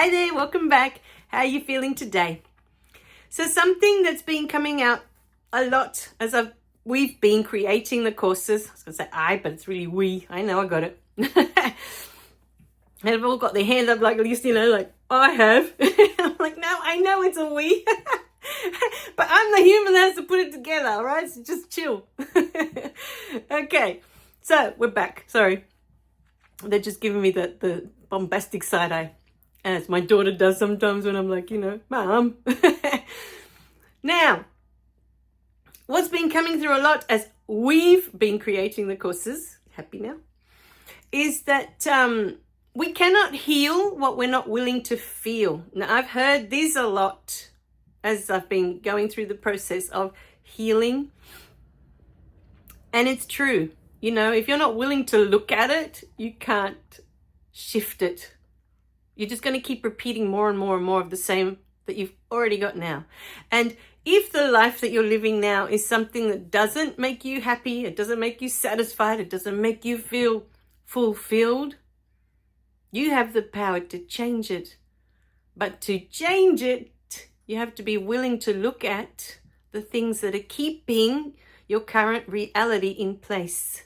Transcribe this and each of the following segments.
Hi there, welcome back. How are you feeling today? So something that's been coming out a lot as we've been creating the courses. I was going to say I, but it's really we. I know, I got it. They've all got their hand up like, like I have. I'm like, no, I know it's a we. But I'm the human that has to put it together, all right? So just chill. Okay, so we're back. Sorry. They're just giving me the bombastic side eye, as my daughter does sometimes when I'm like, Mom. Now, what's been coming through a lot as we've been creating the courses, happy now, is that we cannot heal what we're not willing to feel. Now, I've heard this a lot as I've been going through the process of healing. And it's true. If you're not willing to look at it, you can't shift it. You're just going to keep repeating more and more and more of the same that you've already got now. And if the life that you're living now is something that doesn't make you happy, it doesn't make you satisfied, it doesn't make you feel fulfilled, you have the power to change it. But to change it, you have to be willing to look at the things that are keeping your current reality in place.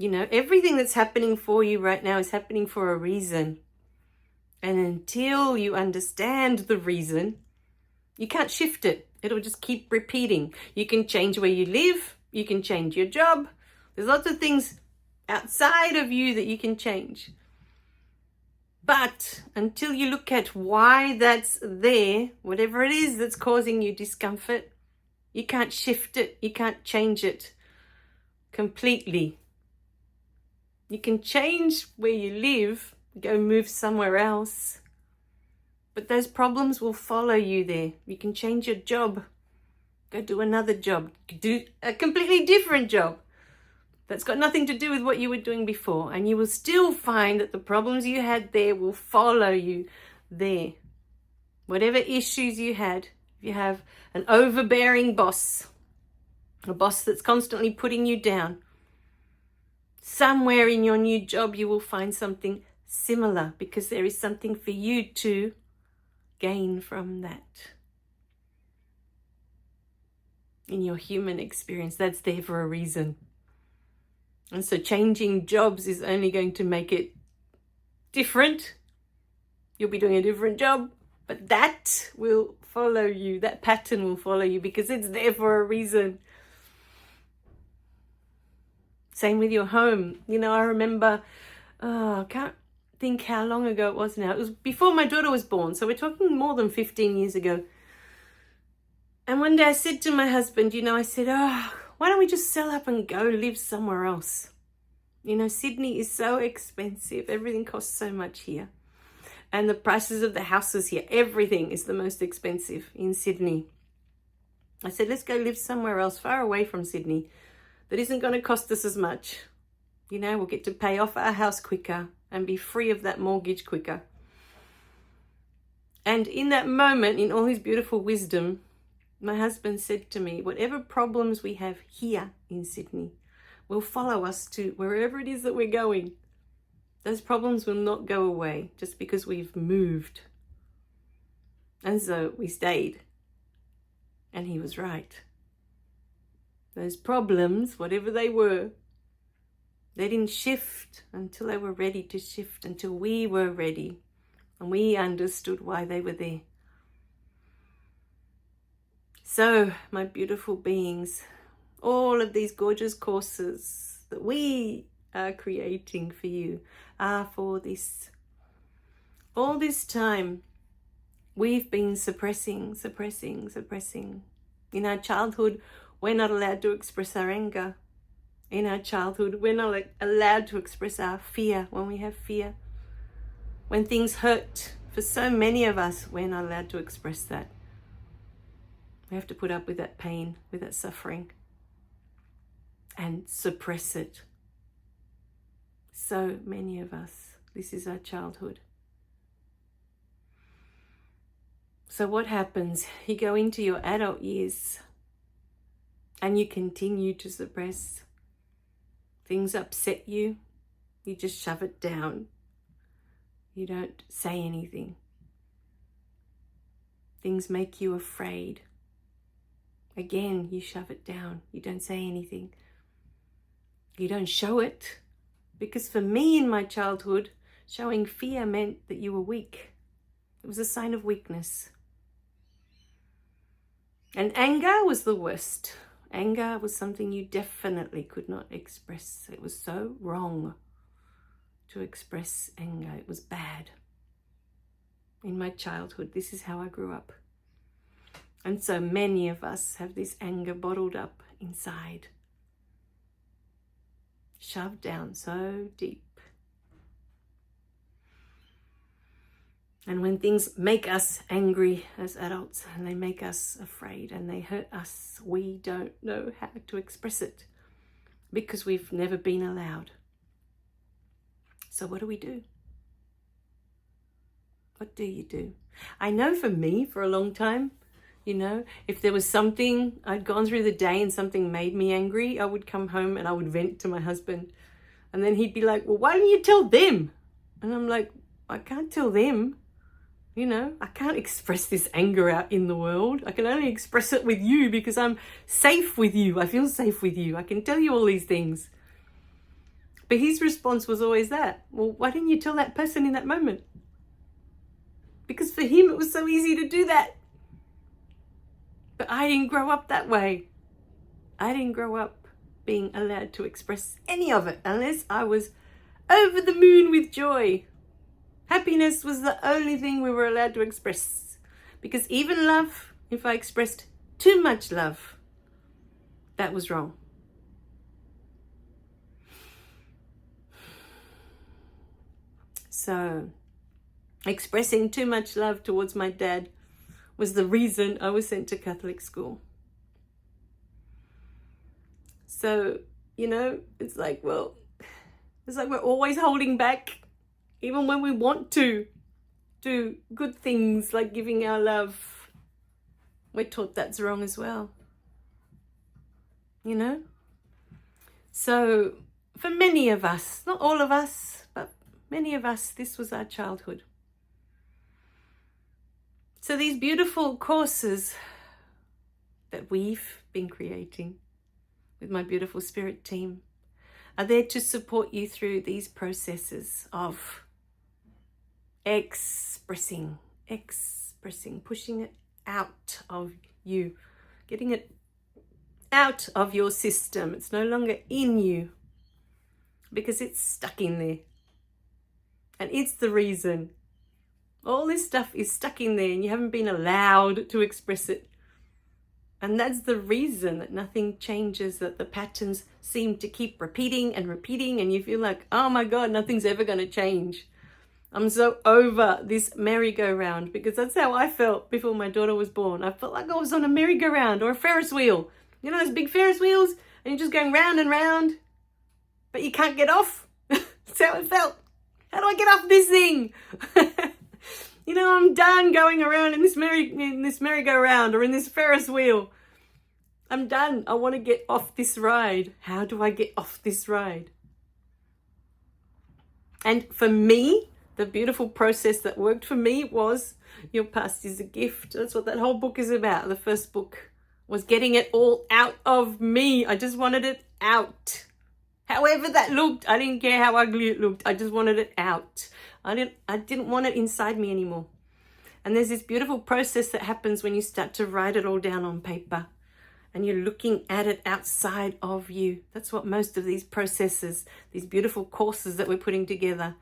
Everything that's happening for you right now is happening for a reason. And until you understand the reason, you can't shift it. It'll just keep repeating. You can change where you live. You can change your job. There's lots of things outside of you that you can change. But until you look at why that's there, whatever it is that's causing you discomfort, you can't shift it. You can't change it completely. You can change where you live, go move somewhere else. But those problems will follow you there. You can change your job, go do another job, do a completely different job that's got nothing to do with what you were doing before. And you will still find that the problems you had there will follow you there. Whatever issues you had, if you have an overbearing boss, a boss that's constantly putting you down, somewhere in your new job you will find something similar because there is something for you to gain from that. In your human experience, that's there for a reason. And so changing jobs is only going to make it different. You'll be doing a different job, but that will follow you. That pattern will follow you because it's there for a reason. Same with your home. I remember, I can't think how long ago it was now. It was before my daughter was born. So we're talking more than 15 years ago. And one day I said to my husband, I said, why don't we just sell up and go live somewhere else? Sydney is so expensive. Everything costs so much here. And the prices of the houses here, everything is the most expensive in Sydney. I said, let's go live somewhere else, far away from Sydney, that isn't going to cost us as much. We'll get to pay off our house quicker and be free of that mortgage quicker. And in that moment, in all his beautiful wisdom, my husband said to me, whatever problems we have here in Sydney will follow us to wherever it is that we're going. Those problems will not go away just because we've moved. And so we stayed. And he was right. Those problems, whatever they were, they didn't shift until they were ready to shift, until we were ready and we understood why they were there. So, my beautiful beings, all of these gorgeous courses that we are creating for you are for this. All this time, we've been suppressing. In our childhood, we're not allowed to express our anger. In our childhood, we're not allowed to express our fear when we have fear. When things hurt, for so many of us, we're not allowed to express that. We have to put up with that pain, with that suffering, and suppress it. So many of us, this is our childhood. So what happens? You go into your adult years and you continue to suppress. Things upset you, you just shove it down. You don't say anything. Things make you afraid. Again, you shove it down. You don't say anything. You don't show it. Because for me in my childhood, showing fear meant that you were weak. It was a sign of weakness. And anger was the worst. Anger was something you definitely could not express. It was so wrong to express anger. It was bad. In my childhood, this is how I grew up. And so many of us have this anger bottled up inside, shoved down so deep. And when things make us angry as adults and they make us afraid and they hurt us, we don't know how to express it because we've never been allowed. So what do? What do you do? I know for me, for a long time, if there was something, I'd gone through the day and something made me angry, I would come home and I would vent to my husband. And then he'd be like, well, why don't you tell them? And I'm like, I can't tell them. I can't express this anger out in the world. I can only express it with you because I'm safe with you. I feel safe with you. I can tell you all these things. But his response was always that. Well, why didn't you tell that person in that moment? Because for him, it was so easy to do that. But I didn't grow up that way. I didn't grow up being allowed to express any of it unless I was over the moon with joy. Happiness was the only thing we were allowed to express. Because even love, if I expressed too much love, that was wrong. So, expressing too much love towards my dad was the reason I was sent to Catholic school. So, it's like we're always holding back, even when we want to do good things like giving our love. We're taught that's wrong as well. So, for many of us, not all of us, but many of us, this was our childhood. So these beautiful courses that we've been creating with my beautiful spirit team are there to support you through these processes of expressing, pushing it out of you, getting it out of your system. It's no longer in you because it's stuck in there. And it's the reason all this stuff is stuck in there and you haven't been allowed to express it. And that's the reason that nothing changes, that the patterns seem to keep repeating and repeating, and you feel like, oh my God, nothing's ever going to change. I'm so over this merry-go-round, because that's how I felt before my daughter was born. I felt like I was on a merry-go-round or a Ferris wheel. Those big Ferris wheels, and you're just going round and round, but you can't get off. That's how it felt. How do I get off this thing? I'm done going around in this merry-go-round or in this Ferris wheel. I'm done. I want to get off this ride. How do I get off this ride? And for me, the beautiful process that worked for me was your past is a gift. That's what that whole book is about. The first book was getting it all out of me. I just wanted it out. However that looked, I didn't care how ugly it looked. I just wanted it out. I didn't want it inside me anymore. And there's this beautiful process that happens when you start to write it all down on paper and you're looking at it outside of you. That's what most of these processes, these beautiful courses that we're putting together,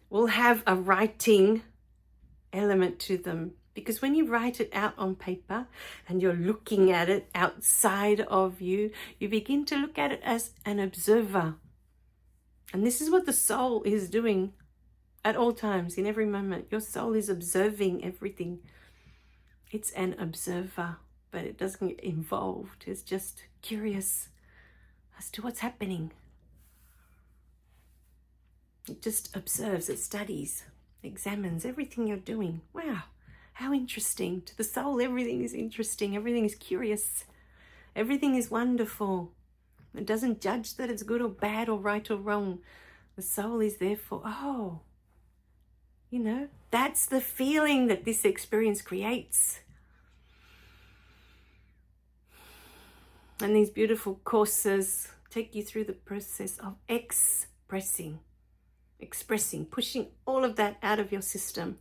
will have a writing element to them. Because when you write it out on paper and you're looking at it outside of you, you begin to look at it as an observer. And this is what the soul is doing at all times, in every moment. Your soul is observing everything. It's an observer, but it doesn't get involved. It's just curious as to what's happening. It just observes, it studies, examines everything you're doing. Wow, how interesting. To the soul, everything is interesting. Everything is curious. Everything is wonderful. It doesn't judge that it's good or bad or right or wrong. The soul is there for, You know, that's the feeling that this experience creates. And these beautiful courses take you through the process of expressing, pushing all of that out of your system.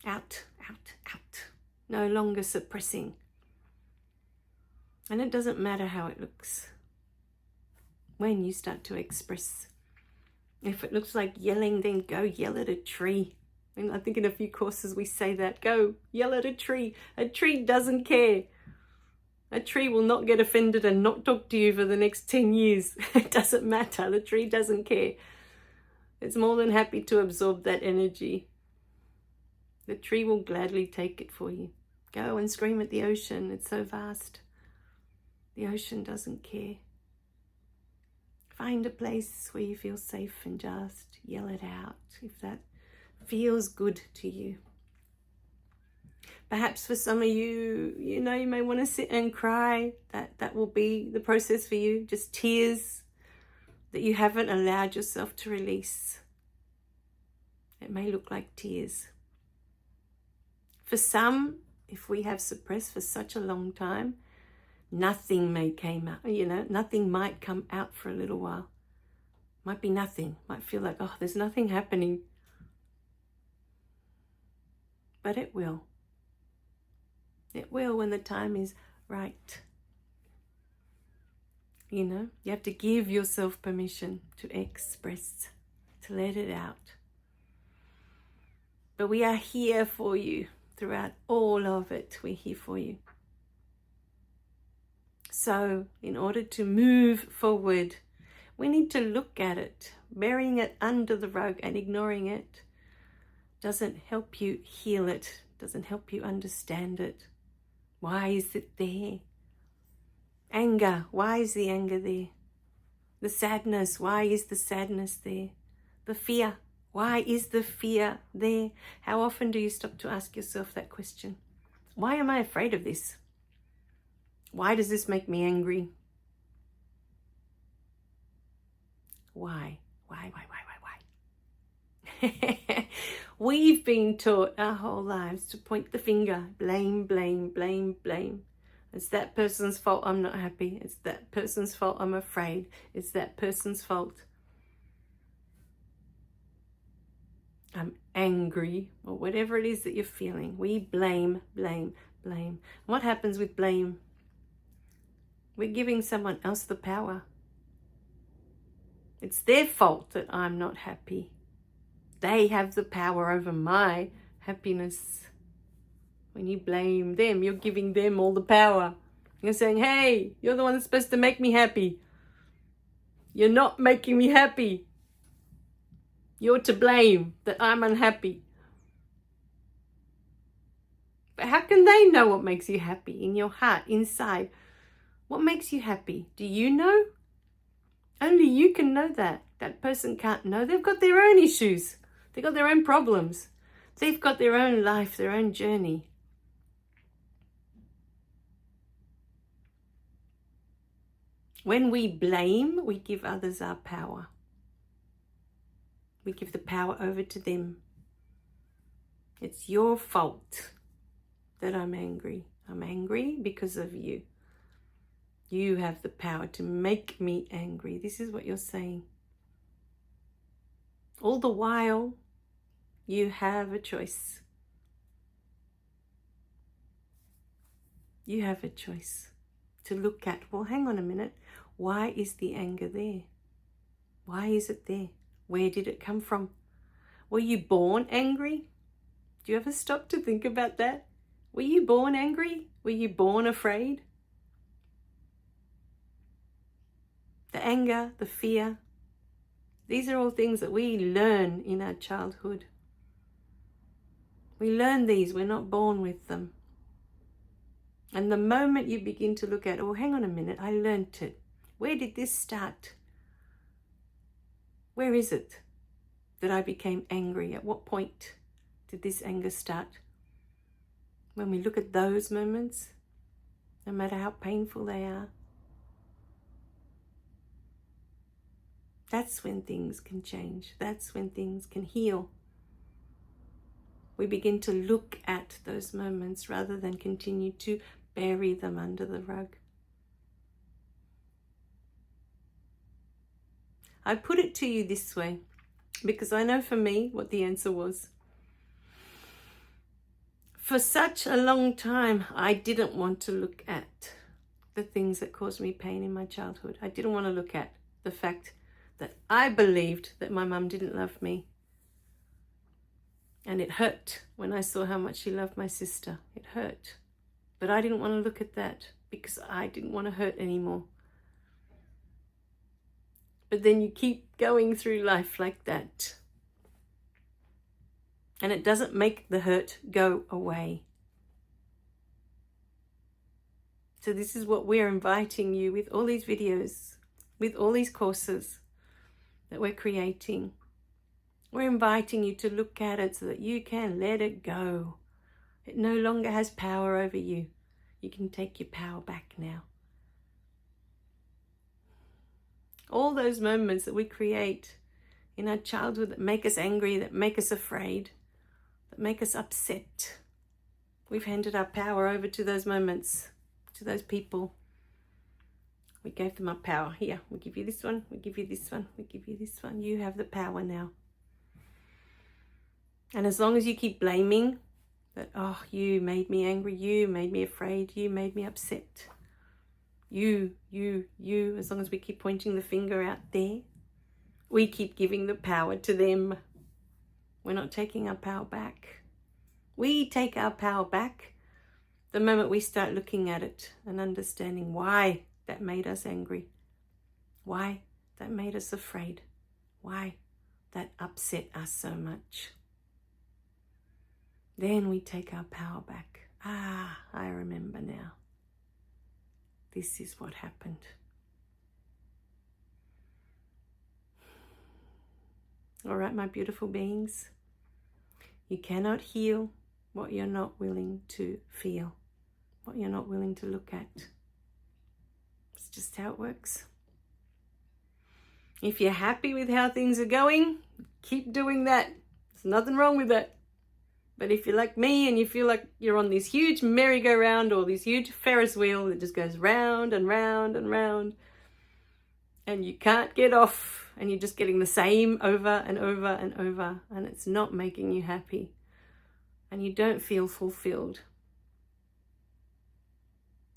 Out, out, out. No longer suppressing. And it doesn't matter how it looks when you start to express. If it looks like yelling, then go yell at a tree. And I think in a few courses we say that. Go yell at a tree. A tree doesn't care. A tree will not get offended and not talk to you for the next 10 years. It doesn't matter. The tree doesn't care. It's more than happy to absorb that energy. The tree will gladly take it for you. Go and scream at the ocean. It's so vast. The ocean doesn't care. Find a place where you feel safe and just yell it out if that feels good to you. Perhaps for some of you, you may want to sit and cry. That will be the process for you. Just tears that you haven't allowed yourself to release. It may look like tears. For some, if we have suppressed for such a long time, nothing may come out, nothing might come out for a little while. Might be nothing. Might feel like, oh, there's nothing happening. But it will. It will when the time is right. You have to give yourself permission to express, to let it out. But we are here for you throughout all of it. We're here for you. So in order to move forward, we need to look at it. Burying it under the rug and ignoring it doesn't help you heal it, doesn't help you understand it. Why is it there? Anger, why is the anger there? The sadness, why is the sadness there? The fear, why is the fear there? How often do you stop to ask yourself that question? Why am I afraid of this? Why does this make me angry? Why? We've been taught our whole lives to point the finger, blame, blame, blame, blame. It's that person's fault I'm not happy. It's that person's fault I'm afraid. It's that person's fault I'm angry, or whatever it is that you're feeling. We blame, blame, blame. What happens with blame? We're giving someone else the power. It's their fault that I'm not happy. They have the power over my happiness. When you blame them, you're giving them all the power. You're saying, hey, you're the one that's supposed to make me happy. You're not making me happy. You're to blame that I'm unhappy. But how can they know what makes you happy in your heart, inside? What makes you happy? Do you know? Only you can know that. That person can't know. They've got their own issues. They've got their own problems. They've got their own life, their own journey. When we blame, we give others our power. We give the power over to them. It's your fault that I'm angry. I'm angry because of you. You have the power to make me angry. This is what you're saying. All the while, you have a choice. You have a choice to look at, well, hang on a minute. Why is the anger there? Why is it there? Where did it come from? Were you born angry? Do you ever stop to think about that? Were you born angry? Were you born afraid? The anger, the fear, these are all things that we learn in our childhood. We learn these, we're not born with them. And the moment you begin to look at, oh, hang on a minute, I learnt it. Where did this start? Where is it that I became angry? At what point did this anger start? When we look at those moments, no matter how painful they are, that's when things can change. That's when things can heal. we begin to look at those moments rather than continue to bury them under the rug. I put it to you this way because I know for me what the answer was. For such a long time, I didn't want to look at the things that caused me pain in my childhood. I didn't want to look at the fact that I believed that my mum didn't love me. And it hurt when I saw how much she loved my sister. It hurt. But I didn't want to look at that because I didn't want to hurt anymore. But then you keep going through life like that. And it doesn't make the hurt go away. So this is what we're inviting you with all these videos, with all these courses that we're creating. We're inviting you to look at it so that you can let it go. It no longer has power over you. You can take your power back now. All those moments that we create in our childhood that make us angry, that make us afraid, that make us upset, we've handed our power over to those moments, to those people. We gave them our power. Here, we give you this one, we give you this one, we give you this one. You have the power now. And as long as you keep blaming that, oh, you made me angry, you made me afraid, you made me upset, you, as long as we keep pointing the finger out there, we keep giving the power to them. We're not taking our power back. We take our power back the moment we start looking at it and understanding why that made us angry, why that made us afraid, why that upset us so much. Then we take our power back. Ah, I remember now. This is what happened. All right, my beautiful beings. You cannot heal what you're not willing to feel, what you're not willing to look at. It's just how it works. If you're happy with how things are going, keep doing that. There's nothing wrong with that. But if you're like me and you feel like you're on this huge merry-go-round or this huge Ferris wheel that just goes round and round and round, and you can't get off, and you're just getting the same over and over and over, and it's not making you happy, and you don't feel fulfilled.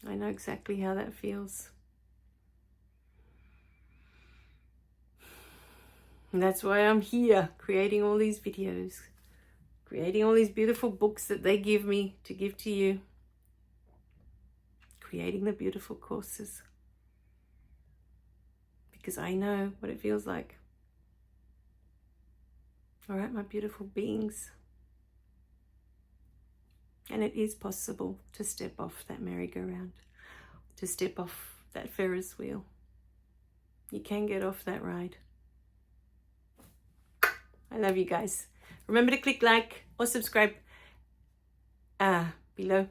I know exactly how that feels. And that's why I'm here, creating all these videos, creating all these beautiful books that they give me to give to you, creating the beautiful courses, because I know what it feels like. All right, my beautiful beings. And it is possible to step off that merry-go-round, to step off that Ferris wheel. You can get off that ride. I love you guys. Remember to click like or subscribe below.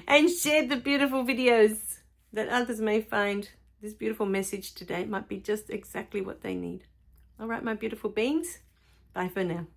And share the beautiful videos that others may find this beautiful message today might be just exactly what they need. All right, my beautiful beings. Bye for now.